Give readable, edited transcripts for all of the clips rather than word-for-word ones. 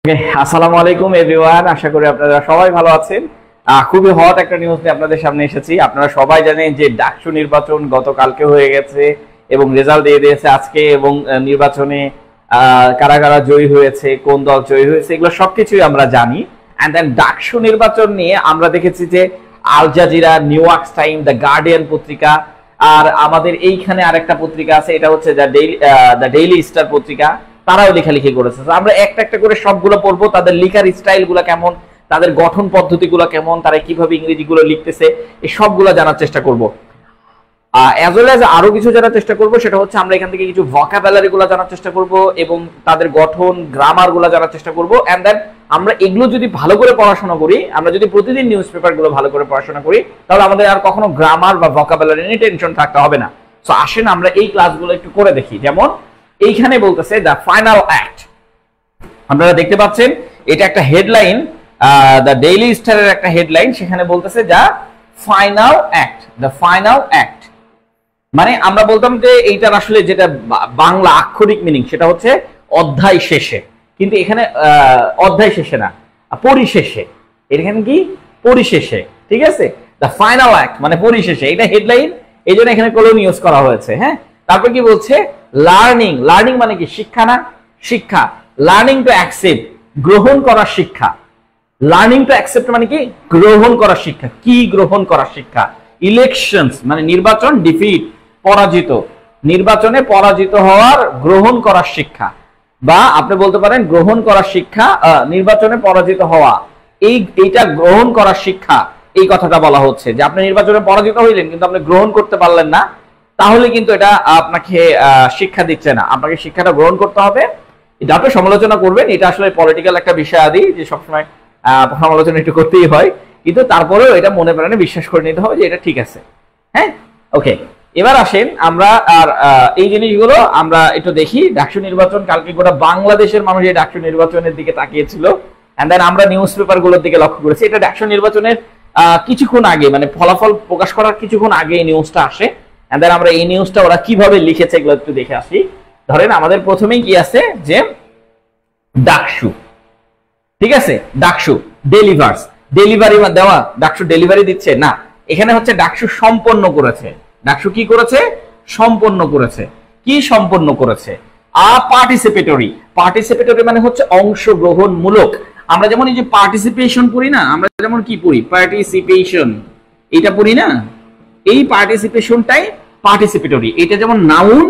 আসসালামু আলাইকুম এভরিওয়ান, আশা করি আপনারা সবাই ভালো আছেন। খুবই হট একটা নিউজ নিয়ে আপনাদের সামনে এসেছি। আপনারা সবাই জানেন যে ডাকসু নির্বাচন গতকালকে হয়ে গেছে এবং রেজাল্ট দিয়ে দিয়েছে আজকে, এবং নির্বাচনে কারা কারা জয়ী হয়েছে, কোন দল জয়ী হয়েছে, এগুলো সবকিছুই আমরা জানি। অ্যান্ড দেন ডাকসু নির্বাচন নিয়ে আমরা দেখেছি যে Al Jazeera, New York time, the Guardian পত্রিকা, আর আমাদের এইখানে আরেকটা পত্রিকা আছে, এটা হচ্ছে দ্য ডেইলি স্টার পত্রিকা, তারাও লেখালেখি করেছে। আমরা একটা একটা করে সবগুলো পড়বো, তাদের লেখার স্টাইল গুলা কেমন, তাদের গঠন পদ্ধতি গুলা কেমন, তারা কিভাবে ইংরেজি গুলো লিখতেছে, এই সবগুলো জানার চেষ্টা করবো। অ্যাজ ওয়েল অ্যাজ আরো কিছু জানার চেষ্টা করবো, সেটা হচ্ছে আমরা এখান থেকে কিছু ভোকাবুলারি গুলো জানার চেষ্টা করবো এবং তাদের গঠন, গ্রামার গুলো জানার চেষ্টা করবো। এন্ড দেন আমরা এগুলো যদি ভালো করে পড়াশোনা করি, আমরা যদি প্রতিদিন নিউজ পেপার গুলো ভালো করে পড়াশোনা করি, তাহলে আমাদের আর কখনো গ্রামার বা ভোকাবুলারি নিয়ে টেনশন থাকতে হবে না। সো আসেন আমরা এই ক্লাসগুলো একটু করে দেখি। যেমন এইখানে বলতেছে দ্য ফাইনাল অ্যাক্ট, আপনারা দেখতে পাচ্ছেন এটা একটা হেডলাইন, দ্য ডেইলি স্টারের একটা হেডলাইন, সেখানে বলতেছে the final act, the final act. মানে আমরা বলতাম যে এইটার আসলে যেটা বাংলা আক্ষরিক মিনিং সেটা হচ্ছে অধ্যায় শেষে, কিন্তু এখানে অধ্যায় শেষে না, পরিশেষে। এখানে কি পরিশেষে, ঠিক আছে? দ্য ফাইনাল অ্যাক্ট মানে পরিশেষে, এটা হেডলাইন, এই জন্য এখানে কলম ইউজ করা হয়েছে। হ্যাঁ, তারপর কি বলছে? লার্নিং, লার্নিং মানে কি? শিক্ষা না? শিক্ষা। লার্নিং টু অ্যাকসেপ্ট, গ্রহণ করার শিক্ষা। লার্নিং টু অ্যাকসেপ্ট মানে কি? গ্রহণ করার শিক্ষা। কি গ্রহণ করার শিক্ষা? ইলেকশনস মানে নির্বাচন, ডিফিট পরাজিত, নির্বাচনে পরাজিত হওয়ার গ্রহণ করার শিক্ষা, বা আপনি বলতে পারেন গ্রহণ করার শিক্ষা, নির্বাচনে পরাজিত হওয়া, এইটা গ্রহণ করার শিক্ষা। এই কথাটা বলা হচ্ছে যে আপনি নির্বাচনে পরাজিত হইলেন কিন্তু আপনি গ্রহণ করতে পারলেন না, তাহলে কিন্তু এটা আপনাকে শিক্ষা দিচ্ছে না, আপনাকে শিক্ষাটা গ্রহণ করতে হবে। এটা আপনি সমালোচনা করবেন, এটা আসলে পলিটিক্যাল একটা বিষয় আদি, যে সবসময় সমালোচনা একটু করতেই হয়, কিন্তু তারপরেও এটা মনে প্রাণে বিশ্বাস করে নিতে হবে যে এটা ঠিক আছে। হ্যাঁ, ওকে, এবার আসেন আমরা আর এই জিনিসগুলো আমরা একটু দেখি। ডাকসু নির্বাচন কালকে গোটা বাংলাদেশের মানুষ এই ডাকসু নির্বাচনের দিকে তাকিয়েছিল, এন্ড দেন আমরা নিউজ পেপার গুলোর দিকে লক্ষ্য করেছি। এটা ডাকসু নির্বাচনের কিছুক্ষণ আগে, মানে ফলাফল প্রকাশ করার কিছুক্ষণ আগে এই নিউজটা আসে। এন্ড দেন আমরা এই নিউজটা ওরা কিভাবে লিখেছে এগুলো একটু দেখে আসি। ধরেন আমাদের প্রথমেই কি আছে যে ডাকসু, ঠিক আছে? ডাকসু ডেলিভার্স, ডেলিভারি দেওয়া, ডাকসু ডেলিভারি দিচ্ছে না, এখানে হচ্ছে ডাকসু সম্পন্ন করেছে। ডাকসু কি করেছে? সম্পন্ন করেছে। কি সম্পন্ন করেছে? পার্টিসিপেটরি, পার্টিসিপেটরি মানে হচ্ছে অংশগ্রহণমূলক। আমরা যেমন এই যে পার্টিসিপেশন পড়ি না, আমরা যেমন কি পড়ি? পার্টিসিপেশন, এটা পড়ি না? এই পার্টিসিপেশনটাই পার্টিসিপেটরি। এটা যেমন নাউন,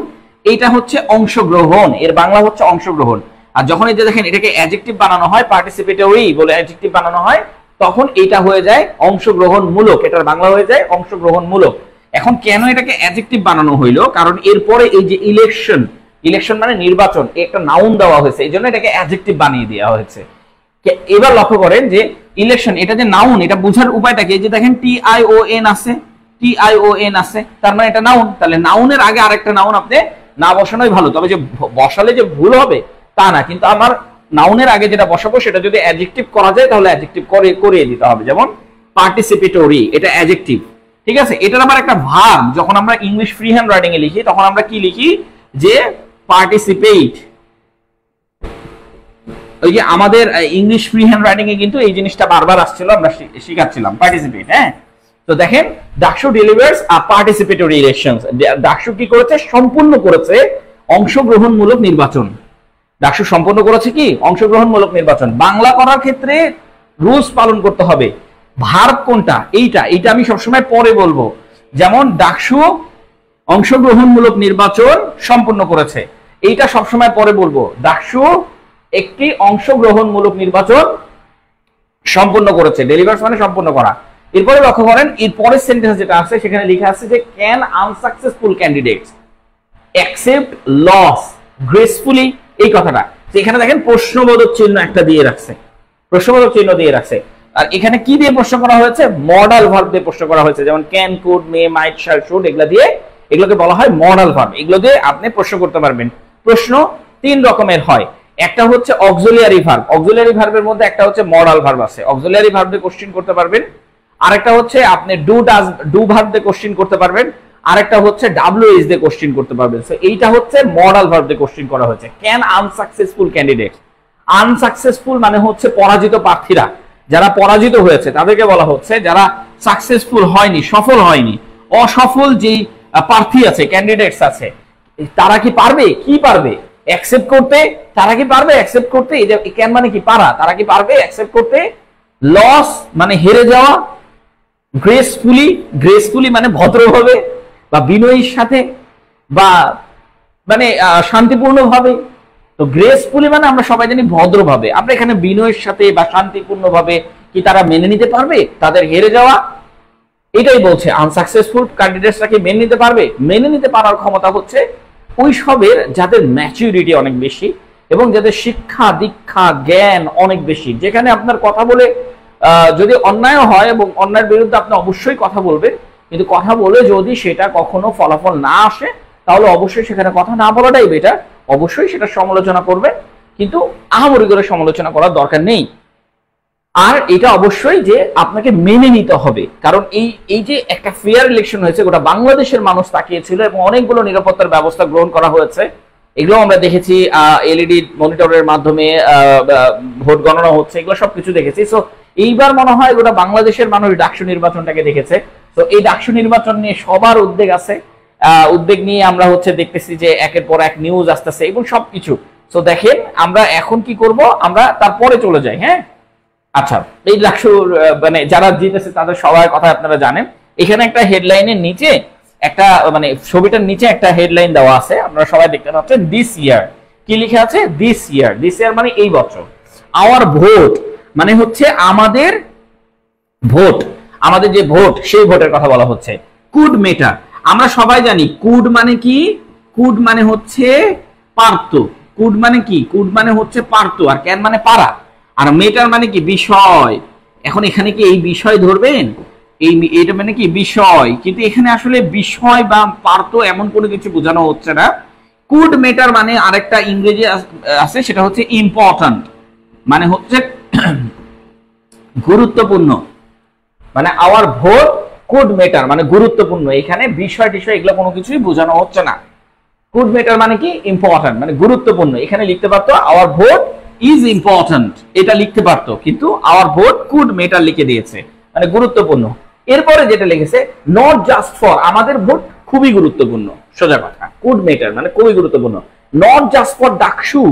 এটা হচ্ছে অংশগ্রহণ, এর বাংলা হচ্ছে অংশগ্রহণ। আর যখন এই যে দেখেন এটাকে অ্যাডজেক্টিভ বানানো হয়, পার্টিসিপেটরি বলে অ্যাডজেক্টিভ বানানো হয়, তখন এটা হয়ে যায় অংশগ্রহণমূলক, এটার বাংলা হয়ে যায় অংশগ্রহণমূলক। এখন কেন এটাকে অ্যাডজেক্টিভ বানানো হইলো? কারণ এরপরে এই যে ইলেকশন, ইলেকশন মানে নির্বাচন, একটা নাউন দেওয়া হয়েছে, এই জন্য এটাকে অ্যাডজেক্টিভ বানিয়ে দেওয়া হয়েছে। এবার লক্ষ্য করেন যে ইলেকশন, এটা যে নাউন, এটা বোঝার উপায়টা কি? এই যে দেখেন TION আছে, TION আছে, তার মানে এটা নাউন। তাহলে নাউনের আগে আরেকটা নাউন আপনি না বসানোই ভালো, তবে যে বসালে যে ভুল হবে তা না, কিন্তু আমার নাউনের আগে যেটা বসাবো সেটা যদি অ্যাডজেক্টিভ করা যায় তাহলে অ্যাডজেক্টিভ করিয়ে দিতে হবে। যেমন পার্টিসিপেটরি, এটা অ্যাডজেক্টিভ, ঠিক আছে? এটার আবার একটা ভার্ব, যখন আমরা ইংলিশ ফ্রি হ্যান্ড রাইটিং এ লিখি তখন আমরা কি লিখি? যে পার্টিসিপেট। ওই যে আমাদের ইংলিশ ফ্রি হ্যান্ড রাইটিং এ কিন্তু এই জিনিসটা বারবার আসছিল, আমরা শিখাচ্ছিলাম পার্টিসিপেট। হ্যাঁ, তো দেখেন DUCSU delivers participatory elections, DUCSU কি করেছে? সম্পূর্ণ করেছে অংশগ্রহণমূলক নির্বাচন। ডাকসু সম্পন্ন করেছে কি? অংশগ্রহণমূলক নির্বাচন। বাংলা করার ক্ষেত্রে রুলস পালন করতে হবে। ভার্ব কোনটা? এইটা আমি সবসময় পরে বলবো। যেমন ডাকসু অংশগ্রহণমূলক নির্বাচন সম্পন্ন করেছে, এইটা সবসময় পরে বলবো। ডাকসু একটি অংশগ্রহণমূলক নির্বাচন সম্পন্ন করেছে, ডেলিভার্স মানে সম্পন্ন করা। এরপরে লক্ষ্য করেন এর পরের সেন্টেন্স যেটা আছে সেখানে লেখা আছে যে can unsuccessful candidates accept loss gracefully, এই কথাটা। এখানে দেখেন প্রশ্নবোধক চিহ্ন একটা দিয়ে রাখছে, প্রশ্নবোধক চিহ্ন দিয়ে রাখছে। আর এখানে কি দিয়ে প্রশ্ন করা হয়েছে? মডাল ভার্ব দিয়ে প্রশ্ন করা হয়েছে। যেমন can, could, may, might, shall, should, এগুলা দিয়ে, এগুলোকে বলা হয় মডাল ভার্ব। এগুলো দিয়ে আপনি প্রশ্ন করতে পারবেন। প্রশ্ন তিন রকমের হয়। একটা হচ্ছে অক্সিলিয়ারি ভার্ব, অক্সিলিয়ারি ভার্বের মধ্যে একটা হচ্ছে মডাল ভার্ব আছে, অক্সিলিয়ারি ভার্ব দিয়ে কোশ্চেন করতে পারবেন। আরেকটা হচ্ছে আপনি ডু ভার্ব দিয়ে কোশ্চেন করতে পারবেন। আরেকটা হচ্ছে WH দিয়ে কোশ্চেন করতে পারবেন। সো এইটা হচ্ছে মডাল ভার্ব দিয়ে কোশ্চেন করা হয়েছে, ক্যান আনসাকসেসফুল ক্যান্ডিডেট। আনসাকসেসফুল মানে হচ্ছে পরাজিত প্রার্থীরা, যারা পরাজিত হয়েছে তাদেরকে বলা হচ্ছে, যারা সাকসেসফুল হয়নি, সফল হয়নি, অসফল যেই প্রার্থী আছে, ক্যান্ডিডেটস আছে, তারা কি পারবে? কি পারবে অ্যাকসেপ্ট করতে? তারা কি পারবে অ্যাকসেপ্ট করতে? এই যে ক্যান মানে কি পারা, তারা কি পারবে অ্যাকসেপ্ট করতে? লস মানে হেরে যাওয়া, গ্রেসফুলি, গ্রেসফুলি মানে ভদ্রভাবে বা বিনয়ীর সাথে বা মানে শান্তিপূর্ণভাবে। তো গ্রেসফুলি মানে আমরা সবাই জানি ভদ্রভাবে, আমরা এখানে বিনয়ের সাথে বা শান্তিপূর্ণভাবে কি তারা মেনে নিতে পারবে তাদের হেরে যাওয়া? এটাই বলছে আনসাকসেসফুল ক্যান্ডিডেটসরা কি মেনে নিতে পারবে? মেনে নিতে পারার ক্ষমতা হচ্ছে ওই সবের যাদের ম্যাচুরিটি অনেক বেশি এবং যাদের শিক্ষা দীক্ষা জ্ঞান অনেক বেশি, যেখানে আপনার কথা বলে যদি অন্যায় হয় এবং অন্যায়ের বিরুদ্ধে আপনি অবশ্যই কথা বলবেন, কিন্তু কথা বলে যদি সেটা কখনো ফলাফল না আসে তাহলে অবশ্যই সেখানে কথা না বলাটাই বেটার। অবশ্যই সেটা সমালোচনা করবেন, কিন্তু আহামরি করে সমালোচনা করার দরকার নেই। আর এটা অবশ্যই যে আপনাকে মেনে নিতে হবে, কারণ এই যে একটা ফেয়ার ইলেকশন হয়েছে, গোটা বাংলাদেশের মানুষ তাকিয়েছিল এবং অনেকগুলো নিরাপত্তার ব্যবস্থা গ্রহণ করা হয়েছে। এগুলো আমরা দেখেছি, এলইডি মনিটরের মাধ্যমে ভোট গণনা হচ্ছে, এগুলো সবকিছু দেখেছি। সো এইবার মনে হয় গোটা বাংলাদেশের মানুষ ডাকসু নির্বাচনটাকে দেখেছে। তো এই ডাকসু নির্বাচন নিয়ে সবার উদ্বেগ আছে, উদ্বেগ নিয়ে আমরা হচ্ছে দেখতেছি যে একের পর এক নিউজ আসতেছে এবং সবকিছু। তো দেখেন আমরা এখন কি করব, আমরা তারপরে চলে যাই। হ্যাঁ, আচ্ছা, এই ডাকসুর মানে যারা জিতেছে তাদের সবার কথা আপনারা জানেন। এখানে একটা হেডলাইনের নিচে একটা মানে ছবিটার নিচে একটা হেডলাইন দেওয়া আছে, আপনারা সবাই দেখতে পাচ্ছেন, দিস ইয়ার। কি লিখে আছে? This year. দিস ইয়ার মানে এই বছর। আওয়ার ভোট মানে হচ্ছে আমাদের ভোট, আমাদের যে ভোট সেই ভোটের কথা বলা হচ্ছে। কুড মেটার, আমরা সবাই জানি কুড মানে কি? কুড মানে হচ্ছে পারতো। কুড মানে কি? কুড মানে হচ্ছে পারতো, আর ক্যান মানে পারা, আর মেটার মানে কি? বিষয়। এখন এখানে কি এই বিষয় ধরবেন? এটা মানে কি? বিষয়। কিন্তু এখানে আসলে বিষয় বা পারতো এমন কোনো কিছু বোঝানো হচ্ছে না। কুড মেটার মানে আরেকটা ইংরেজি আছে, সেটা হচ্ছে ইম্পর্ট্যান্ট, মানে হচ্ছে গুরুত্বপূর্ণ। মানে আওয়ার ভোট কুড মেটার মানে গুরুত্বপূর্ণ। এখানে বিষয় টিষয় এগুলো কোনো কিছুই বোঝানো হচ্ছে না। কুড মেটার মানে কি? ইম্পর্ট্যান্ট মানে গুরুত্বপূর্ণ। এখানে লিখতে পারতো আওয়ার ভোট ইজ ইম্পর্ট্যান্ট, এটা লিখতে পারতো, কিন্তু আওয়ার ভোট কুড মেটার লিখে দিয়েছে, মানে গুরুত্বপূর্ণ। এরপরে যেটা লিখেছে, নট জাস্ট ফর, আমাদের ভোট খুবই গুরুত্বপূর্ণ। সোজা কথা, কুড মেটার মানে খুবই গুরুত্বপূর্ণ। Not just for DUCSU,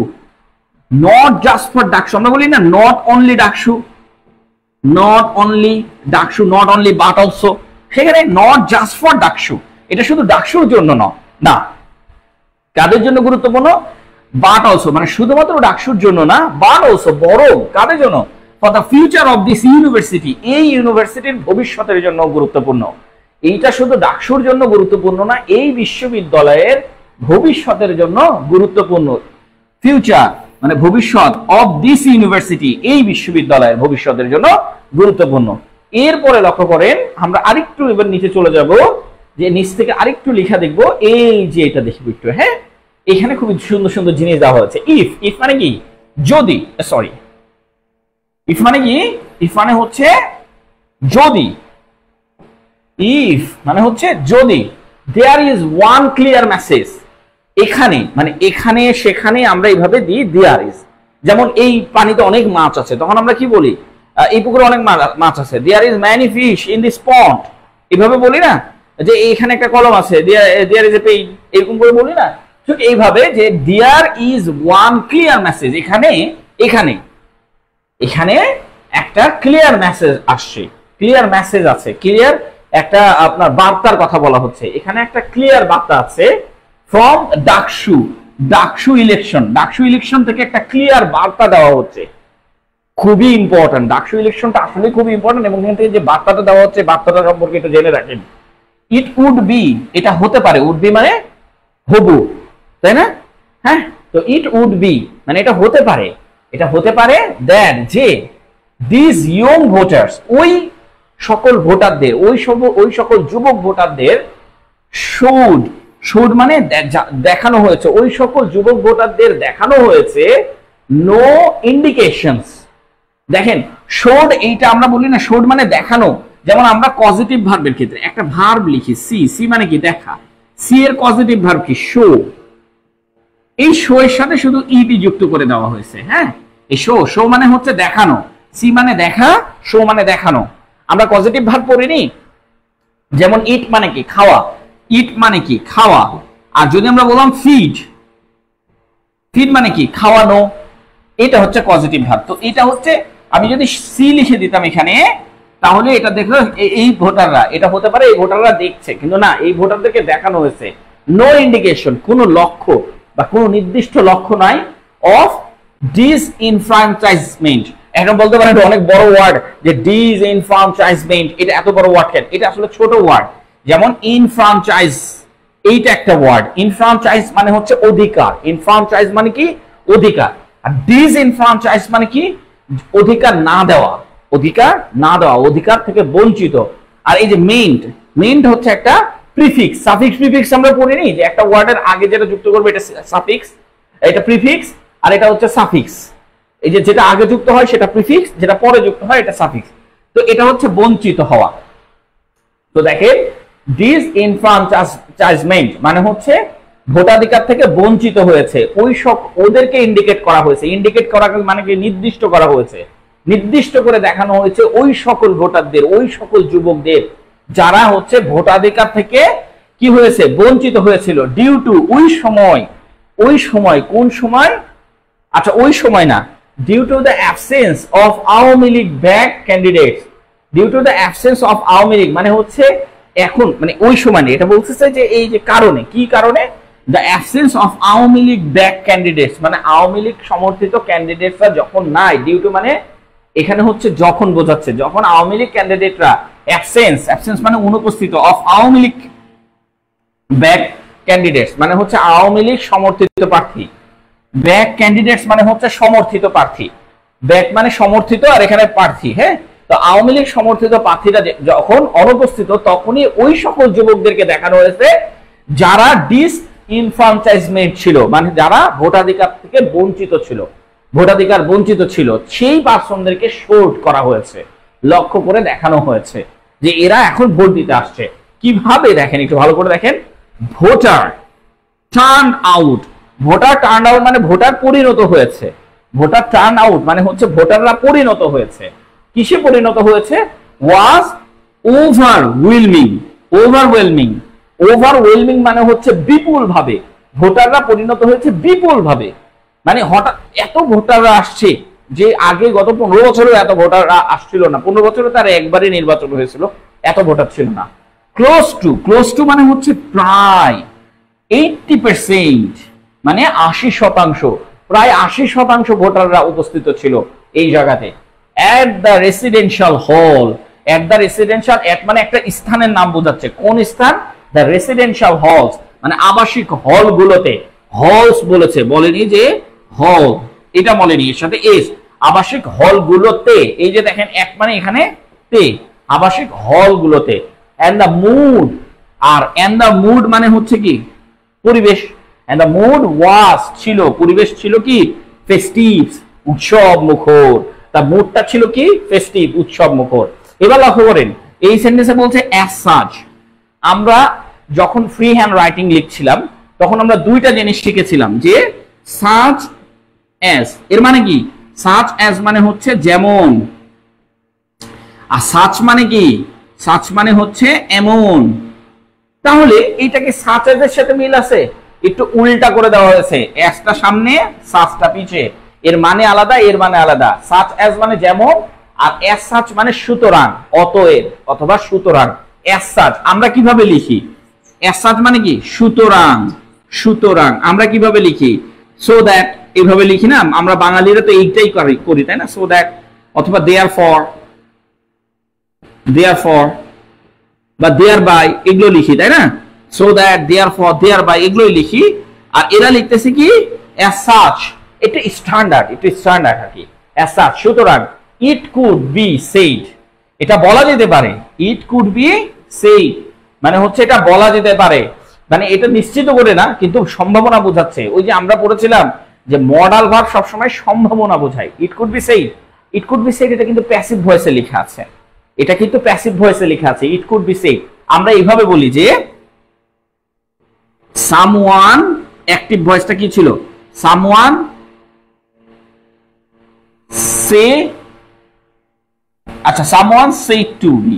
not just for DUCSU, আমরা বলি না not only DUCSU, not only DUCSU, not only but also. সেখানে নট জাস্ট ফর ডাকসু, এটা শুধু ডাকসুর জন্য না, কাদের জন্য গুরুত্বপূর্ণ? বাট অলসো, মানে শুধুমাত্র ডাকসুর জন্য না, বাট অলসো, বরং কাদের জন্য? For the future of this university, এই ইউনিভার্সিটির ভবিষ্যতের জন্য গুরুত্বপূর্ণ। এইটা শুধু ডাকসুর জন্য গুরুত্বপূর্ণ না, এই বিশ্ববিদ্যালয়ের ভবিষ্যতের জন্য গুরুত্বপূর্ণ। ফিউচার মানে ভবিষ্যৎ, অফ দিস ইউনিভার্সিটি, এই বিশ্ববিদ্যালয়ের ভবিষ্যতের জন্য গুরুত্বপূর্ণ। এরপরে লক্ষ্য করেন, আমরা আরেকটু এবার নিচে চলে যাব, যে নিচ থেকে আরেকটু লেখা দেখবো, এই যে এটা দেখবো একটু। হ্যাঁ, এখানে খুব সুন্দর সুন্দর জিনিস দেওয়া হয়েছে। ইফ, ইফ মানে কি? যদি, সরি, ইফ মানে কি? ইফ মানে হচ্ছে যদি, ইফ মানে হচ্ছে যদি। There is one clear message, এখানে মানে এখানে সেখানে আমরা এইভাবে দিই দেয়ার ইজ। যেমন এই পানিতে অনেক মাছ আছে, তখন আমরা কি বলি? এই পুকুরে অনেক মাছ আছে, there is many fish in this pond, এভাবে বলি না? যে এখানে একটা কলম আছে, দেয়ার ইজ এ পেইন, এরকম করে বলি না? ঠিক এইভাবে যে there is one clear message, এখানে এখানে এখানে একটা ক্লিয়ার মেসেজ আসছে, ক্লিয়ার মেসেজ আছে, ক্লিয়ার একটা আপনার বার্তার কথা বলা হচ্ছে। এখানে একটা ক্লিয়ার বার্তা আছে from DUCSU, DUCSU election, DUCSU election থেকে একটা ক্লিয়ার বার্তা দেওয়া হচ্ছে, খুবই ইম্পর্টেন্ট। ডাকসু ইলেকশনটা আসলে খুবই ইম্পর্টেন্ট, এবং এখান থেকে যে বার্তাটা দেওয়া হচ্ছে, বার্তাটা সম্পর্কে একটু জেনে রাখেন। ইট উড বি, এটা হতে পারে, উড বি মানে হবু, তাই না? হ্যাঁ, তো ইট উড বি মানে এটা হতে পারে, এটা হতে পারে দ্যাট যে দিস ইয়ং ভোটার্স, ওই সকল ভোটারদের, ওই সকল যুবক ভোটারদের, শুড মানে দেখানো হয়েছে, ওই সকল যুবক ভোটারদের দেখানো হয়েছে নো ইন্ডিকেশনস। দেখেন শোড, এইটা আমরা বলি না, শোড মানে দেখানো। যেমন আমরা পজিটিভ ভার্বের ক্ষেত্রে একটা ভার্ব লিখি, সি মানে কি? দেখা। সি এর পজিটিভ ভার্ব কি? শো। এই শো এর সাথে শুধু ইটি যুক্ত করে দেওয়া হয়েছে। হ্যাঁ, এই শো, শো মানে হচ্ছে দেখানো, সি মানে দেখা, শো মানে দেখানো। আমরা পজিটিভ ভার্ব পড়িনি, যেমন ইট মানে কি খাওয়া, ইট মানে কি খাওয়া। আর যদি আমরা বললাম ফিড, ফিড মানে কি খাওয়ানো, এটা হচ্ছে পজিটিভ ভার্ব। তো এটা হচ্ছে, আমি যদি সি লিখে দিতাম এখানে, তাহলে এটা দেখলো এই ভোটাররা, এটা হতে পারে এই ভোটাররা দেখছে, কিন্তু না, এই ভোটারদেরকে দেখানো হয়েছে। নো ইন্ডিকেশন, কোনো লক্ষ্য বা কোনো নির্দিষ্ট লক্ষ্য নাই অফ ডিসইনফ্রাঞ্চাইজমেন্ট। এখন বলতে পারেন অনেক বড় ওয়ার্ড যে ডিসইনফ্রাঞ্চাইজমেন্ট, এটা এত বড় ওয়ার্ড কেন? এটা আসলে ছোট ওয়ার্ড। যেমন ইনফ্রাঞ্চাইজ, এইটা একটা ওয়ার্ড। ইনফ্রাঞ্চাইজ মানে হচ্ছে অধিকার, ইনফ্রাঞ্চাইজ মানে কি অধিকার, আর ডিসইনফ্রাঞ্চাইজ মানে কি অধিকার না দেওয়া, অধিকার না দেওয়া, অধিকার থেকে বঞ্চিত। আর এই যে মেইন্ট, মেইন্ট হচ্ছে একটা প্রিফিক্স, সাফিক্স প্রিফিক্স আমরা পড়িনি যে একটা ওয়ার্ডের আগে যেটা যুক্ত করবে এটা সাফিক্স, এটা প্রিফিক্স, আর এটা হচ্ছে সাফিক্স। এই যে যেটা আগে যুক্ত হয় সেটা প্রিফিক্স, যেটা পরে যুক্ত হয় এটা সাফিক্স। তো এটা হচ্ছে বঞ্চিত হওয়া। তো দেখেন ডিসইনফ্রাঞ্চাইজমেন্ট মানে হচ্ছে ভোটাধিকার থেকে বঞ্চিত হয়েছে, ওই সব ওদেরকে ইন্ডিকেট করা হয়েছে। ইন্ডিকেট করা মানে কি নির্দিষ্ট করা হয়েছে, নির্দিষ্ট করে দেখানো হয়েছে ওই সকল ভোটারদের, ওই সকল যুবকদের যারা হচ্ছে ভোটাধিকার থেকে কি হয়েছে বঞ্চিত হয়েছিল, ডিউ টু ওই সময়, ওই সময় কোন সময়, আচ্ছা ওই সময় না, due to the absence of Awami League back candidates. Due to the absence of Awami League মানে হচ্ছে এখন, মানে ওই সময় নেই, এটা বলতেছে যে এই যে কারণে, কি কারণে, the absence of Awami League back candidates মানে আওয়ামী লীগ সমর্থিত ক্যান্ডিডেটরা যখন নাই, ডিউ টু মানে এখানে হচ্ছে যখন বোঝাচ্ছে, যখন আওয়ামী লীগ ক্যান্ডিডেটরা অ্যাবসেন্স, অ্যাবসেন্স মানে অনুপস্থিত, of Awami League back candidates মানে হচ্ছে আওয়ামী লীগ সমর্থিত প্রার্থী, ব্যাক ক্যান্ডিডেটস মানে হচ্ছে সমর্থিত প্রার্থী, ব্যাক মানে সমর্থিত আর এখানে প্রার্থী। হ্যাঁ, তো আওয়ামী লীগ সমর্থিত প্রার্থীরা যখন অনুপস্থিত, তখনই ওই সকল যুবকদেরকে দেখানো হয়েছে যারা ডিসইনফ্রাঞ্চাইজমেন্ট ছিল, মানে যারা ভোটাধিকার থেকে বঞ্চিত ছিল, ভোটাধিকার বঞ্চিত ছিল, সেই পার্সনদেরকে শোর্ট করা হয়েছে, লক্ষ্য করে দেখানো হয়েছে যে এরা এখন ভোট দিতে আসছে। কিভাবে দেখেন, একটু ভালো করে দেখেন। Voter turn out, voter turn out মানে ভোটার পরিণত হয়েছে, ভোটার টার্ন আউট মানে হচ্ছে ভোটাররা পরিণত হয়েছে। কিসে পরিণত হয়েছে? ওয়াজ ওভারওয়েলমিং, ওভারওয়েলমিং, ওভারওয়েলমিং মানে হচ্ছে বিপুল ভাবে, ভোটাররা পরিণত হয়েছে বিপুল ভাবে, মানে হঠাৎ এত ভোটাররা আসছে যে আগে গত 15 বছরেও এত ভোটাররা আসছিল না, 15 বছরে তার একবারই নির্বাচন হয়েছিল, এত ভোটার ছিল না। ক্লোজ টু, ক্লোজ টু মানে হচ্ছে প্রায়, 80% মানে 80%, প্রায় 80% ভোটাররা উপস্থিত ছিল এই জায়গাতে। এট দ্য রেসিডেন্সিয়াল হল, এট দ্য রেসিডেন্সিয়াল, এট মানে একটা স্থানের নাম বোঝাচ্ছে, কোন স্থান? দ্য রেসিডেন্সিয়াল হলস মানে আবাসিক হল গুলোতে, হলস বলেছে, বলেনি যে হল, এটা বলেনি, এর সাথে এস, আবাসিক হল গুলোতে, এই যে দেখেন এক মানে এখানে তে, আবাসিক হল গুলোতে। এন্ড দ্য মুড, আর এন্ড দ্য মুড মানে হচ্ছে কি পরিবেশ, এন্ড দ্য মুড ওয়াজ ছিল, পরিবেশ ছিল কি ফেস্টিভ, উৎসব মুখর, তার মুডটা ছিল কি ফেস্টিভ, উৎসব মুখর। এবার লক্ষ্য করেন এই সেন্টেন্সে বলছে অ্যাজ সাচ। আমরা যখন ফ্রি হ্যান্ড রাইটিং লিখছিলাম তখন আমরা দুইটা জিনিস শিখেছিলাম, যে সাচ অ্যাজ এর মানে কি, সাচ অ্যাজ মানে হচ্ছে যেমন, আর সাচ মানে কি, সাচ মানে হচ্ছে এমন। তাহলে এইটাকে সাচ অ্যাজ এর সাথে মিল আছে? একটু উল্টা করে দেওয়া হয়েছে, অ্যাজটা সামনে সাচটা পিছে, এর মানে আলাদা, এর মানে আলাদা। সাচ অ্যাজ মানে যেমন, আর অ্যাজ সাচ মানে সুতরাং, অতএব অথবা সুতরাং। অ্যাজ সাচ আমরা কিভাবে লিখি? অ্যাজ সাচ মানে কি সুতরাং, সুতরাং আমরা কিভাবে লিখি? সো দ্যাট, এইভাবে লিখি না আমরা বাঙালিরা, তো এইটাই করি তাই না? সো দ্যাট অথবা দেয়ার ফর, দেয়ার ফর বা দেয়ার বাই, এগুলো লিখি তাই না? So that, therefore, thereby এগুলোই লিখি। আর এরা লিখতেছে কি অ্যাজ সাচ, এটা স্ট্যান্ডার্ড, এটা স্ট্যান্ডার্ড আর কি। অ্যাজ সাচ সুতরাং, ইট কুড বি সেইড, এটা বলা যেতে পারে, ইট কুড বি সেইড মানে হচ্ছে এটা বলা যেতে পারে, মানে এটা নিশ্চিত করে না কিন্তু সম্ভাবনা বোঝাচ্ছে। ওই যে আমরা পড়েছিলাম যে মডাল ভার্ব সবসময় সম্ভাবনা বোঝায়। ইট could be said, it could be said এটা কিন্তু প্যাসিভ ভয়েসে লেখা আছে, এটা কিন্তু প্যাসিভ ভয়েসে লেখা আছে, ইট কুড বি সেইড। আমরা এইভাবে বলি যে সামওয়ান, অ্যাক্টিভ ভয়েসটা কি ছিল? সামওয়ান সে, আচ্ছা সামওয়ান সেড টু মি,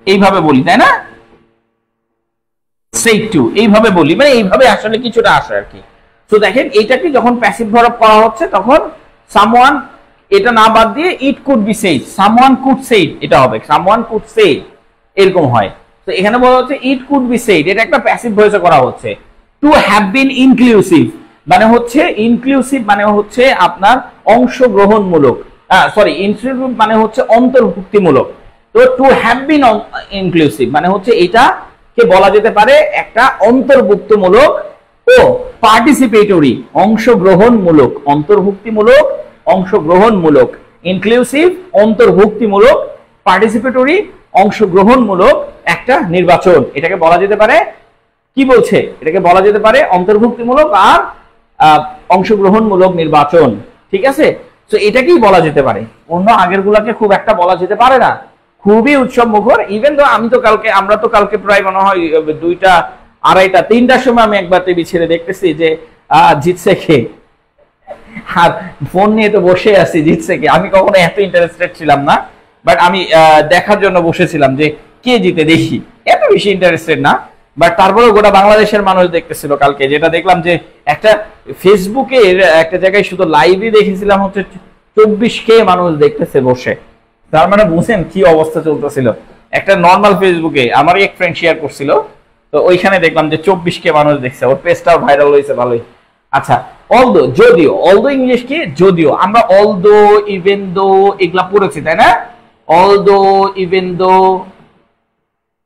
এইভাবে বলি তাই না, সেড টু এইভাবে বলি, মানে এইভাবে আসলে কিছুটা আসে আর কি। তো দেখেন এইটাকে যখন প্যাসিভ ভার্ব করা হচ্ছে তখন সামওয়ান এটা না বাদ দিয়ে it could be said, someone could said এটা হবে, সামওয়ান কুড সে এরকম হয়। তো এখানে বলা হচ্ছে ইট কুড বি সেড, এটা একটা প্যাসিভ ভয়েসে করা হচ্ছে। টু হ্যাভ বিন ইনক্লুসিভ মানে হচ্ছে ইনক্লুসিভ মানে হচ্ছে আপনার অংশগ্রহণমূলক, সরি ইনক্লুসিভ মানে হচ্ছে অন্তর্ভুক্তিমূলক। তো টু হ্যাভ বিন ইনক্লুসিভ মানে হচ্ছে এটা কে বলা যেতে পারে একটা অন্তর্ভুক্তমূলক ও পার্টিসিপেটরি অংশগ্রহণমূলক, অন্তর্ভুক্তিমূলক অংশগ্রহণমূলক, ইনক্লুসিভ অন্তর্ভুক্তিমূলক, পার্টিসিপেটরি অংশগ্রহণমূলক একটা নির্বাচন, এটাকে বলা যেতে পারে কি বলছে, এটাকে বলা যেতে পারে অন্তর্ভুক্তিমূলক আর অংশগ্রহণমূলক নির্বাচন, ঠিক আছে। তো এটাকেই বলা যেতে পারে, অন্য আগের গুলাকে খুব একটা বলা যেতে পারে না, খুবই উৎসব মুখর। ইভেন তো আমরা তো কালকে প্রায় মনে হয় 2টা 2:30 3টার সময় আমি একবার টিভি ছেড়ে দেখতেছি যে জিতছে কে, আর ফোন নিয়ে তো বসে আছি জিতছে কে। আমি কখনো এত ইন্টারেস্টেড ছিলাম না, বাট আমি দেখার জন্য বসেছিলাম যে কে জিতে, দেখি, এত বেশি ইন্টারেস্টেড না, বাট তারপরে গোটা বাংলাদেশের মানুষ দেখতেছিল কালকে। যেটা দেখলাম যে একটা ফেসবুকে একটা জায়গায় শুধু লাইভই দেখেছিলাম হচ্ছে 24K মানুষ দেখতেছে বসে, তার মানে বুঝেন কি অবস্থা চলতেছিল। একটা নর্মাল ফেসবুকে আমারই এক ফ্রেন্ড শেয়ার করছিল, তো ওইখানে দেখলাম যে 24K মানুষ দেখছে, ওর পেজটাও ভাইরাল হয়েছে ভালোই। আচ্ছা অলদো, যদিও, অলদো ইংলিশ কি, যদিও আমরা অলদো ইভেন দো এগুলা পড়েছি তাই না, অলদো ইভেন দো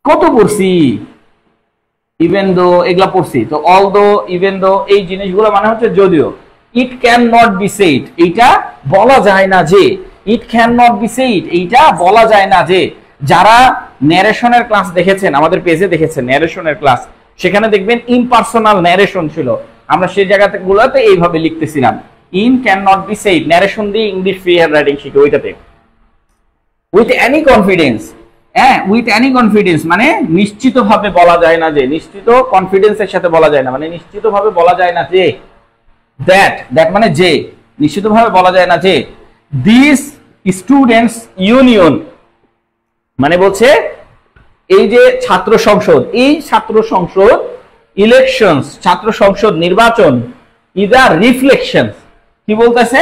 কত পড়ছি, ইভেন দো এগুলা পড়ছি। তো অলদো ইভেন দো এই জিনিসগুলো মানে হচ্ছে যদিও। It can not be shed এইটা বলা যায় না যে, it can not be shed এইটা বলা যায় না যে। যারা ন্যারেশনের ক্লাস দেখেছেন, আমাদের পেজে দেখেছেন ন্যারেশনের ক্লাস, সেখানে দেখবেন ইমপার্সোনাল ন্যারেশন ছিল, আমরা সেই জায়গাতে গুলোতে এইভাবে লিখতেছিলাম, in can not be said, narration দিয়ে ইংলিশ ফ্রি হ্যান্ড রাইটিং শিখে ওইটাতে। উইথ এনি কনফিডেন্স, হ্যাঁ উইথ এনি কনফিডেন্স মানে নিশ্চিতভাবে বলা যায় না যে, নিশ্চিত কনফিডেন্সের সাথে বলা যায় না, মানে নিশ্চিতভাবে বলা যায় না যে, দ্যাট মানে যে, নিশ্চিতভাবে বলা যায় না যে, দিস স্টুডেন্টস ইউনিয়ন মানে বলছে এই যে ছাত্র সংসদ, এই ছাত্র সংসদ ইলেকশনস, ছাত্র সংসদ নির্বাচন, ইদার রিফ্লেকশন, কি বলতেছে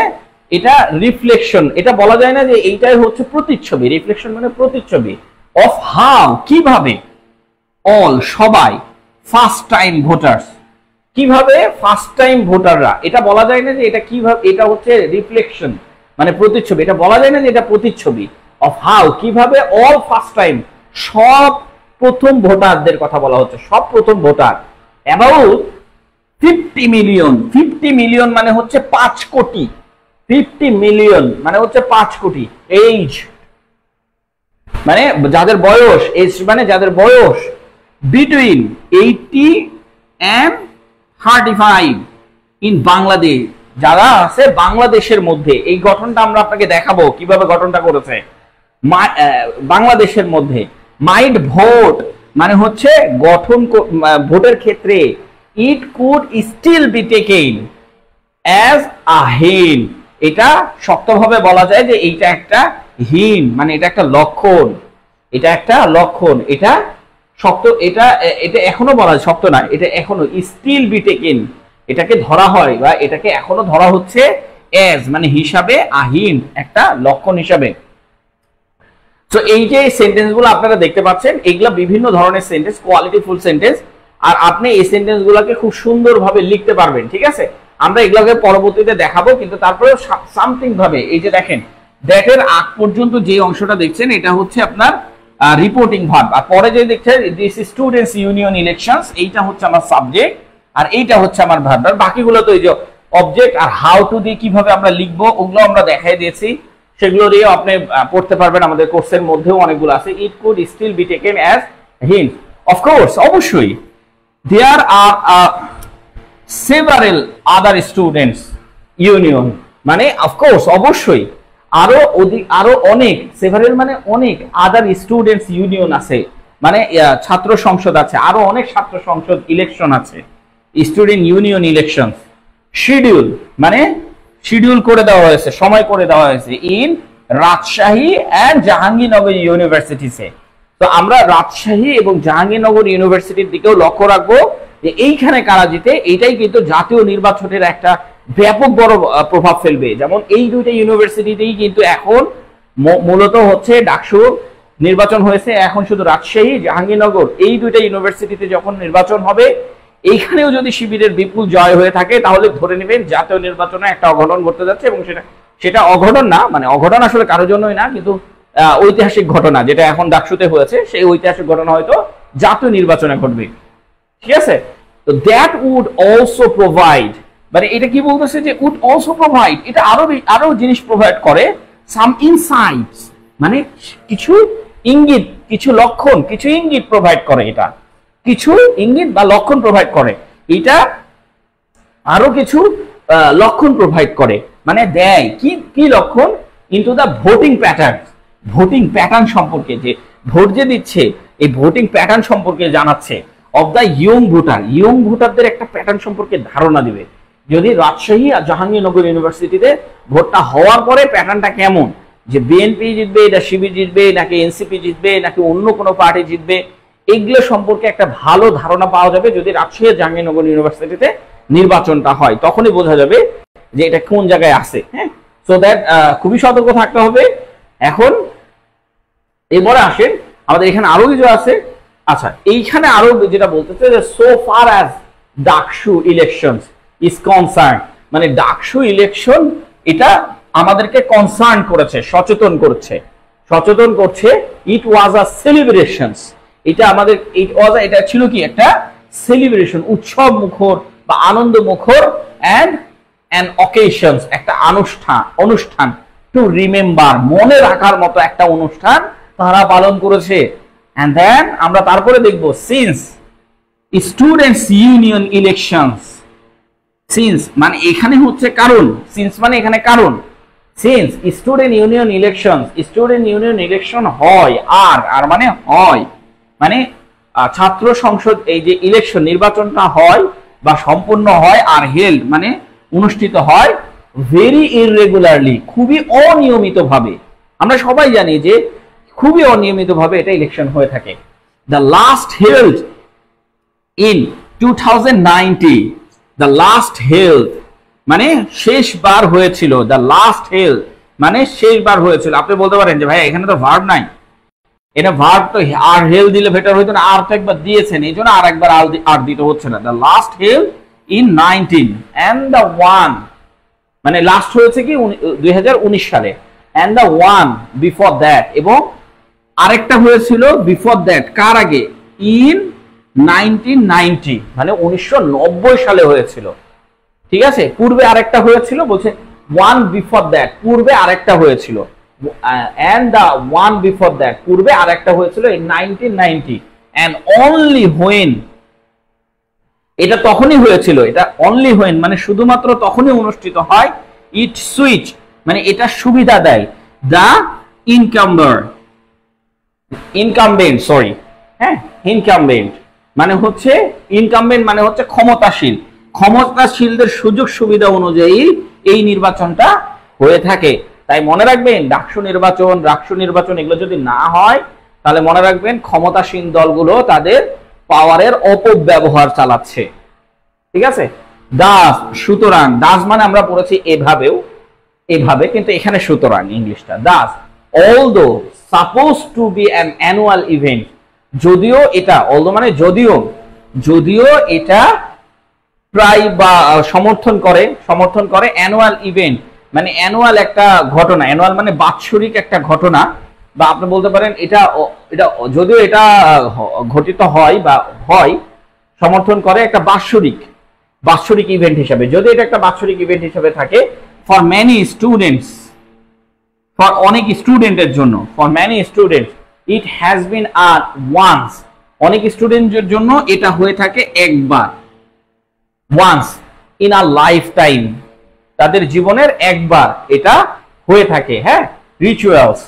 এটা রিফ্লেকশন, এটা বলা যায় না যে এইটাই হচ্ছে প্রতিচ্ছবি, রিফ্লেকশন মানে প্রতিচ্ছবি, অফ হাউ কিভাবে, অল সবাই, ফার্স্ট টাইম ভোটার্স কিভাবে, ফার্স্ট টাইম ভোটাররা, এটা বলা যায় না যে এটা কিভাবে, এটা হচ্ছে রিফ্লেকশন মানে প্রতিচ্ছবি, এটা বলা যায় না যে এটা প্রতিচ্ছবি, অফ হাউ কিভাবে, অল ফার্স্ট টাইম সব প্রথম ভোটারদের কথা বলা হচ্ছে, সব প্রথম ভোটার, অ্যাবাউট 50 মিলিয়ন, 50 মিলিয়ন মানে হচ্ছে 5 কোটি, 50 মিলিয়ন মানে হচ্ছে 5 কোটি, এজ মানে যাদের বয়স, এজ মানে যাদের বয়স বিটুইন 80 and 35 ইন বাংলাদেশ, যারা আছে বাংলাদেশের মধ্যে। এই গঠনটা আমরা আপনাকে দেখাবো কিভাবে গঠনটা করেছে, বাংলাদেশের মধ্যে। মাইট ভোট মানে হচ্ছে গঠন, ভোটের ক্ষেত্রে, it could still be taken as a hint, এটা শক্তভাবে বলা যায় যে এইটা একটা হিন মানে এটা একটা লক্ষণ, এটা একটা লক্ষণ, এটা শক্ত, এটা এখনো বলা শক্ত না, এটা এখনো স্টিল বি টেকেন, এটাকে ধরা হয় বা এটাকে এখনো ধরা হচ্ছে অ্যাজ মানে হিসাবে, আহিন একটা লক্ষণ হিসাবে। তো এই যে সেন্টেন্সগুলো আপনারা দেখতে পাচ্ছেন, এগুলা বিভিন্ন ধরনের সেন্টেন্স, কোয়ালিটিফুল সেন্টেন্স, আর আপনি এই সেন্টেন্সগুলোকে খুব সুন্দরভাবে লিখতে পারবেন, ঠিক আছে। আমরা এগুলোকে পরবর্তীতে দেখাবো, কিন্তু তারপরে সামথিং ভাবে এই যে দেখেন দ্যাট এর আগ পর্যন্ত যে অংশটা দেখছেন এটা হচ্ছে আপনার রিপোর্টিং ভার্ব, আর পরে যে দেখছেন দিস স্টুডেন্টস ইউনিয়ন ইলেকশনস, এইটা হচ্ছে আমার সাবজেক্ট আর এইটা হচ্ছে আমার ভার্ব, আর বাকিগুলো তো এই যে অবজেক্ট আর হাউ টু দিয়ে কিভাবে আমরা লিখবো ওগুলো আমরা দেখাই দিয়েছি, সেগুলো দিয়ে আপনি পড়তে পারবেন, আমাদের কোর্সের মধ্যেও অনেকগুলো আছে। It could still be taken as hint, of course অবশ্যই, there are several other students union মানে অফকোর্স অবশ্যই আরো অনেক, সেভারেল মানে অনেক, আদার স্টুডেন্টস ইউনিয়ন আছে মানে ছাত্র সংসদ আছে, আরো অনেক ছাত্র সংসদ ইলেকশন আছে, স্টুডেন্ট ইউনিয়ন ইলেকশন। শিডিউল মানে শিডিউল করে দেওয়া হয়েছে, সময় করে দেওয়া হয়েছে ইন রাজশাহী এন্ড জাহাঙ্গীরনগর ইউনিভার্সিটিসে। তো আমরা রাজশাহী এবং জাহাঙ্গীরনগর ইউনিভার্সিটির দিকেও লক্ষ্য রাখবো যে এইখানে কারা জিতে। এইটাই কিন্তু জাতীয় নির্বাচনের একটা ব্যাপক বড় প্রভাব ফেলবে। যেমন এই দুইটা ইউনিভার্সিটিতেই কিন্তু এখন মূলত হচ্ছে ডাকসু নির্বাচন হয়েছে, এখন শুধু রাজশাহী জাহাঙ্গীরনগর এই দুইটা ইউনিভার্সিটিতে যখন নির্বাচন হবে, এইখানেও যদি শিবিরের বিপুল জয় হয়ে থাকে তাহলে ধরে নেবেন জাতীয় নির্বাচনে একটা অঘটন ঘটতে যাচ্ছে। এবং সেটা অঘটন না, মানে অঘটন আসলে কারোর জন্যই না, কিন্তু ঐতিহাসিক ঘটনা যেটা এখন ডাকসুতে হয়েছে, সেই ঐতিহাসিক ঘটনা হয়তো জাতীয় নির্বাচনে ঘটবে। ঠিক আছে, তো দ্যাট উড অলসো প্রোভাইড, মানে এটা কি বলতেছে যে উড অলসো প্রোভাইড, এটা আরো জিনিস প্রোভাইড করে, সাম ইনসাইটস, মানে কিছু ইঙ্গিত, কিছু লক্ষণ, কিছু ইঙ্গিত প্রোভাইড করে, এটা কিছু ইঙ্গিত বা লক্ষণ প্রোভাইড করে, এটা আরো কিছু লক্ষণ প্রোভাইড করে, মানে দেয় কি কি লক্ষণ, into the voting pattern, voting pattern সম্পর্কে, যে ভোট যে দিচ্ছে এই ভোটিং প্যাটার্ন সম্পর্কে জানাচ্ছে, of the young voter, young ভোটারদের একটা প্যাটার্ন সম্পর্কে ধারণা দিবে। যদি রাজশাহী আর জাহাঙ্গীরনগর ইউনিভার্সিটিতে ভোটটা হওয়ার পরে প্যাটার্নটা কেমন, যে বিএনপি জিতবে, এটা শিবির জিতবে, নাকি এনসিপি জিতবে, নাকি অন্য কোনো পার্টি জিতবে, এগুলো সম্পর্কে একটা ভালো ধারণা পাওয়া যাবে যদি রাজশাহী জাহাঙ্গীরনগর ইউনিভার্সিটিতে নির্বাচনটা হয়। তখনই বোঝা যাবে যে এটা কোন জায়গায় আছে। হ্যাঁ, সো দ্যাট খুবই সতর্ক থাকতে হবে। এখন এবারে আসেন, আমাদের এখানে আরো কিছু আছে। আচ্ছা, এইখানে আরো যেটা বলতেছে যে so far as DUCSU elections is concern, মানে ডাকসু ইলেকশন এটা আমাদেরকে কনসার্ন করেছে, সচেতন করছে। ইট ওয়াজ আ সেলিব্রেশনস, এটা আমাদের এটা ছিল কি একটা সেলিব্রেশন, উৎসব মুখর বা আনন্দ মুখর, এন্ড অ্যান অকেশনস, একটা অনুষ্ঠান টু রিমেম্বার, মনে রাখার মতো একটা অনুষ্ঠান তারা পালন করেছে। এন্ড দেন আমরা তারপরে দেখব since students union elections, since মানে এখানে হচ্ছে কারণ, সিন্স মানে এখানে কারণ, সিন্স স্টুডেন্ট ইউনিয়ন ইলেকশন হয়, আর মানে হয়, মানে ছাত্র সংসদ এই যে ইলেকশন নির্বাচনটা হয় বা সম্পন্ন হয়, আর হেল্ড মানে অনুষ্ঠিত হয় ভেরি ইররেগুলারলি, খুবই অনিয়মিতভাবে। আমরা সবাই জানি যে খুবই অনিয়মিতভাবে এটা ইলেকশন হয়ে থাকে। The last held in 2090, the last held মানে শেষবার হয়েছিল, দ্য লাস্ট হেল্ড মানে শেষবার হয়েছিল। আপনি বলতে পারেন যে ভাই এখানে তো ভার্ব নাই, এটা ভার্ব তো আর হেল দিলে বেটার হইতো না, আর তো একবার দিয়েছেন এই জন্য আর একবার আর দিতে হচ্ছে না। The last held in 19 and the one, মানে লাস্ট হয়েছে কি 2019 সালে, and the one before that, এবং আরেকটা হয়েছিল বিফোর দ্যাট, কার আগে, ইন 1990, মানে 1990 সালে হয়েছিল। ঠিক আছে, পূর্বে আরেকটা হয়েছিল, বলছে ওয়ান বিফোর দ্যাট, পূর্বে আরেকটা হয়েছিল, and the one before that, পূর্বে আরেকটা হয়েছিল in 1990, and only when, এটা তখনই হয়েছিল, এটা অনলি হোয়েন মানে শুধুমাত্র তখনই অনুষ্ঠিত হয়, ইট সুইচ মানে এটা সুবিধা দেয়, দ্য ইনকামবেন্ট সরি হ্যাঁ ইনকামবেন্ট মানে হচ্ছে ক্ষমতাশীলদের সুযোগ সুবিধা অনুযায়ী এই নির্বাচনটা হয়ে থাকে। তাই মনে রাখবেন ডাকসু নির্বাচন এগুলো যদি না হয় তাহলে মনে রাখবেন ক্ষমতাসীন দলগুলো তাদের পাওয়ারের অপব্যবহার চালাচ্ছে। ঠিক আছে, দাস সুতরাং, দাস মানে আমরা পড়েছি এভাবে কিন্তু এখানে সুতরাং ইংলিশটা Das, although suppose two be an annual event, যদিও এটা অলদো মানে যদিও এটা প্রায় বা সমর্থন করে অ্যানুয়াল ইভেন্ট মানে অ্যানুয়াল একটা ঘটনা, অ্যানুয়াল মানে বাৎসরিক একটা ঘটনা, বা আপনি বলতে পারেন এটা যদিও এটা ঘটিত হয় বা হয়, সমর্থন করে একটা বাৎসরিক ইভেন্ট হিসাবে, যদি এটা একটা বাৎসরিক ইভেন্ট হিসাবে থাকে, ফর মেনি স্টুডেন্টস, ফর অনেক স্টুডেন্টের জন্য, for many students it has been a once, অনেক স্টুডেন্টের জন্য এটা হয়ে থাকে একবার, once in a lifetime, তাদের জীবনের একবার এটা হয়ে থাকে। হ্যাঁ, রিচুয়ালস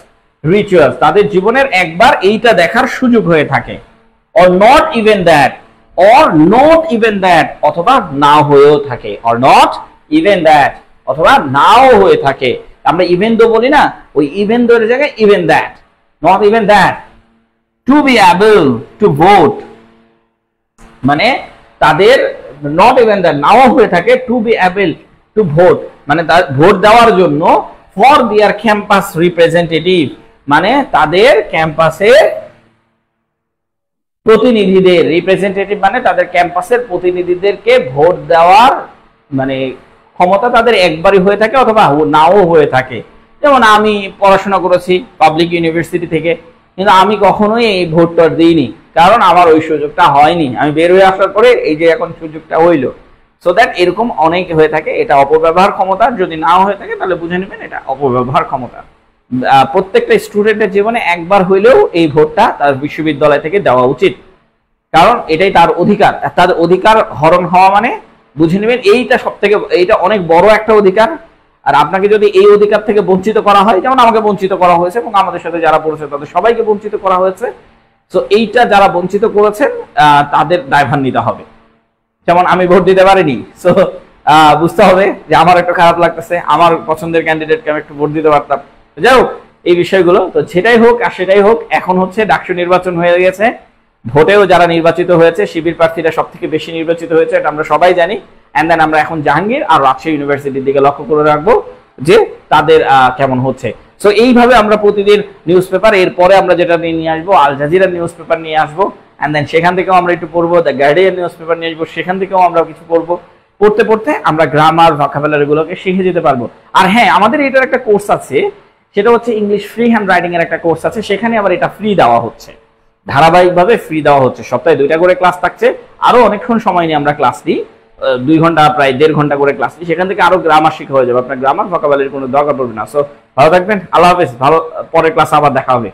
তাদের জীবনের একবার এইটা দেখার সুযোগ হয়ে থাকে, or not even that, অথবা না হয়েও থাকে, or not even that, অথবা নাও হয়ে থাকে। আমরা ইভেন দো বলি না, ওই ইভেন দো এর জায়গায় even that, not even that. To be able to vote মানে তাদের নট ইভেন দ্যাট নাও হয়ে থাকে, to be able to vote মানে ভোট দেওয়ার জন্য, ফর দেয়ার ক্যাম্পাস রিপ্রেজেন্টেটিভ মানে তাদের ক্যাম্পাসের প্রতিনিধিদের, রিপ্রেজেন্টেটিভ মানে তাদের ক্যাম্পাসের প্রতিনিধিদেরকে ভোট দেওয়ার মানে ক্ষমতা তাদের একবারই হয়ে থাকে অথবা নাও হয়ে থাকে। যেমন আমি পড়াশোনা করেছি পাবলিক ইউনিভার্সিটি থেকে, কিন্তু আমি কখনোই এই ভোটটা দিইনি, কারণ আমার ওই সুযোগটা হয়নি। আমি বের হয়ে আসার পরে এই যে এখন সুযোগটা হইলো। সো দ্যাট এরকম অনেক হয়ে থাকে। এটা অপব্যবহার ক্ষমতা, যদি নাও হয়ে থাকে তাহলে বুঝে নেবেন এটা অপব্যবহার ক্ষমতা। প্রত্যেকটা স্টুডেন্টের জীবনে একবার হইলেও এই ভোটটা তার বিশ্ববিদ্যালয় থেকে দেওয়া উচিত, কারণ এটাই তার অধিকার। তার অধিকার হরণ হওয়া মানে বুঝে নেবেন এইটা সবথেকে, এইটা অনেক বড় একটা অধিকার। আর আপনাকে যদি এই অধিকার থেকে বঞ্চিত করা হয়, যেমন আমাকে বঞ্চিত করা হয়েছে এবং আমাদের সাথে যারা পড়েছে তাদের সবাইকে বঞ্চিত করা হয়েছে, তো এইটা যারা বঞ্চিত করেছেন তাদের দায়ভার নিতে হবে। যেমন আমি ভোট দিতে পারিনি, সো বুঝতে হবে যে আমার একটু খারাপ লাগতেছে, আমার পছন্দের ক্যান্ডিডেটকে আমি একটু ভোট দিতে পারতাম। যাই হোক এই বিষয়গুলো তো যেটাই হোক আর সেটাই হোক, এখন হচ্ছে ডাকসু নির্বাচন হয়ে গেছে। ভোটেও যারা নির্বাচিত হয়েছে, শিবির প্রার্থীরা সব থেকে বেশি নির্বাচিত হয়েছে, এটা আমরা সবাই জানি। এন্ড দেন আমরা এখন জাহাঙ্গীর আর রাজশাহী ইউনিভার্সিটির দিকে লক্ষ্য করে রাখবো যে তাদের কেমন হচ্ছে। সো এইভাবে আমরা প্রতিদিন নিউজ পেপার, এরপরে আমরা যেটা নিয়ে আসবো আল জাজিরা নিউজ পেপার নিয়ে আসবো, এন্ড দেন সেখান থেকেও আমরা একটু পড়বো, দ্য গার্ডিয়ান নিউজ পেপার নিয়ে আসবো, সেখান থেকেও আমরা কিছু পড়বো। পড়তে পড়তে আমরা গ্রামার ভোকাবুলারি গুলোকে শিখে যেতে পারবো। আর হ্যাঁ, আমাদের এটার একটা কোর্স আছে, সেটা হচ্ছে ইংলিশ ফ্রি হ্যান্ড রাইটিং এর একটা কোর্স আছে, সেখানে আবার এটা ফ্রি দেওয়া হচ্ছে, ধারাবাহিকভাবে ফ্রি দেওয়া হচ্ছে। সপ্তাহে 2টা করে ক্লাস থাকছে, আরো অনেকক্ষণ সময় নিয়ে আমরা ক্লাস দিই, 2 ঘন্টা প্রায় 1.5 ঘন্টা করে ক্লাস দিই। সেখান থেকে আরো গ্রামার শিখা হয়ে যাবে, আপনার গ্রামার ভোকাবুলারির কোনো দরকার পড়বে না। সো ভালো থাকবেন, আল্লাহ হাফেজ, ভালো পরের ক্লাসে আবার দেখা হবে।